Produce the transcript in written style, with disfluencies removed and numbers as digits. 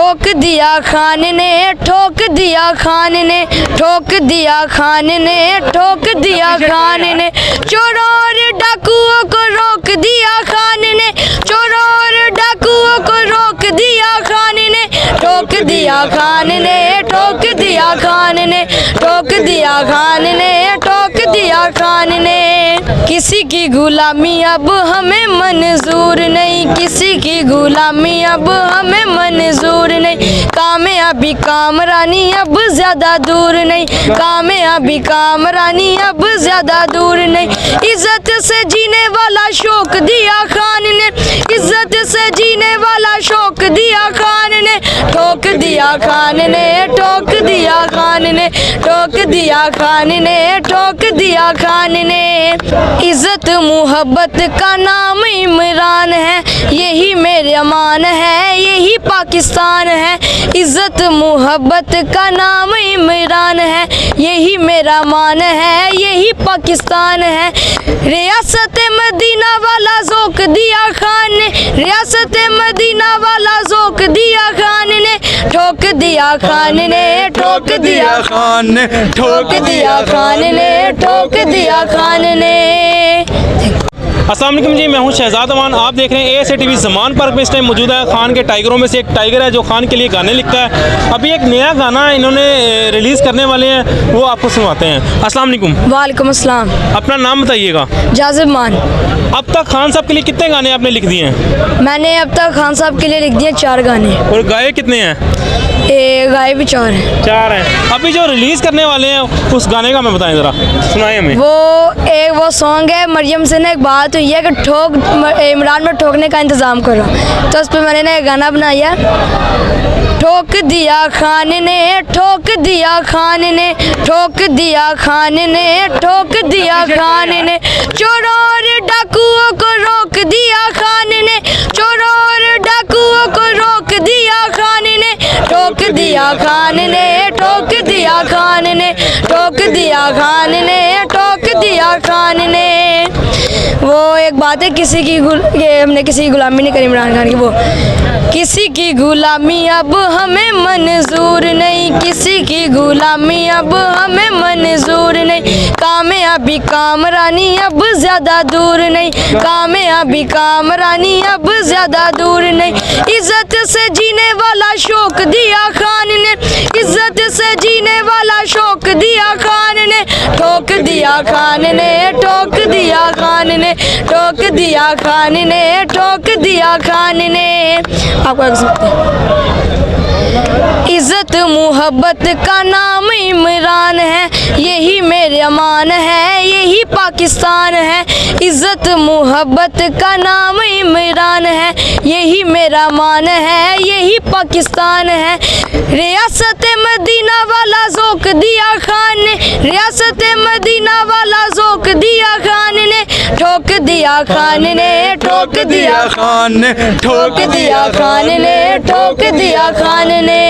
ठोक दिया खान ने, ठोक दिया खान ने, ठोक दिया खान ने, ठोक दिया खान ने, चोरों और डाकुओं को रोक दिया खान ने, चोरों और डाकुओं को रोक दिया खान ने, ठोक दिया खान ने, ठोक दिया खान ने, ठोक दिया खान ने, ठोक दिया खान ने। किसी की गुलामी अब हमें मंजूर नहीं, किसी की गुलामी अब हमें मंजूर नहीं, कामयाबी कामरानी अब ज्यादा दूर नहीं, कामयाबी कामरानी अब ज्यादा दूर नहीं, इज्जत से जीने वाला शौक दिया खान ने, इज्जत से जीने वाला शौक दिया खान ने, ठोक दिया खान ने, ठोक दिया खान ने, ठोक दिया खान ने, ठोक दिया खान ने। इज्जत मोहब्बत का नाम इमरान है, यही मेरे अमान है, यही पाकिस्तान है, इज्जत मोहब्बत का नाम इमरान है, यही मेरा मान है, यही पाकिस्तान है। रियासत मदीना वाला ज़ौक़ दिया खान ने, रियासत मदीना वाला ज़ौक़ दिया खान ने, ठोक दिया खान ने, ठोक दिया खान ने, ठोक दिया खान ने, ठोक दिया खान ने। अस्सलाम वालेकुम जी, मैं हूं शहजाद अमान। आप देख रहे हैं ASA TV ज़मान पार्क में इस टाइम मौजूद है। खान के टाइगरों में से एक टाइगर है जो खान के लिए गाने लिखता है। अभी एक नया गाना इन्होंने रिलीज़ करने वाले हैं, वो आपको सुनवाते हैं। अस्सलाम वालेकुम। वालेकुम अस्सलाम। अपना नाम बताइएगा। जाज़िब मान। अब तक खान साहब के लिए कितने गाने आपने लिख दिए हैं? मैंने अब तक खान साहब के लिए लिख दिए 4 गाने। और गाए कितने हैं? गाए भी 4 हैं। 4 हैं। अभी जो रिलीज़ करने वाले हैं उस गाने का मैं बताएं ज़रा, सुनाएं हमें। वो सॉन्ग है, मरियम से ना एक बात हुई है कि इमरान में ठोकने का इंतज़ाम करो, तो उस पर मैंने ना एक गाना बनाया। ठोक दिया खान ने, ठोक दिया खान ने, ठोक दिया खान ने, ठोक दिया खान ने, चोरों और डाकुओं को रोक दिया खान ने, चोरों और डाकुओं को रोक दिया खान ने, ठोक दिया खान ने, ठोक दिया खान ने, ठोक दिया खान ने, ठोक दिया खान ने। वो एक बात है, हमने किसी की गुलामी नहीं करी इमरान खान की। वो किसी की गुलामी अब हमें मंजूर नहीं, किसी की गुलामी अब हमें मंजूर नहीं, कामयाबी कामरानी अब ज्यादा दूर नहीं, कामयाबी कामरानी अब ज्यादा दूर नहीं, इज्जत से जीने वाला शौक दिया खान ने, इज्जत से जीने वाला शौक दिया खान ने, ठोक दिया खान ने, ठोक दिया खान ने, ठोक दिया खान ने, ठोक दिया खान ने। आपको इज्जत मोहब्बत का नाम इमरान है, यही मेरे अमान है, यही पाकिस्तान है, इज्जत मोहब्बत का नाम इमरान है, यही मेरा मान है, यही पाकिस्तान है। रियासत मदीना वाला ज़ौक़ दिया खान ने, रियासत मदीना वाला ज़ौक़ दिया खान ने, ठोक दिया खान ने, ठोक दिया खान ने, ठोक दिया खान ने, ठोक दिया खान ने।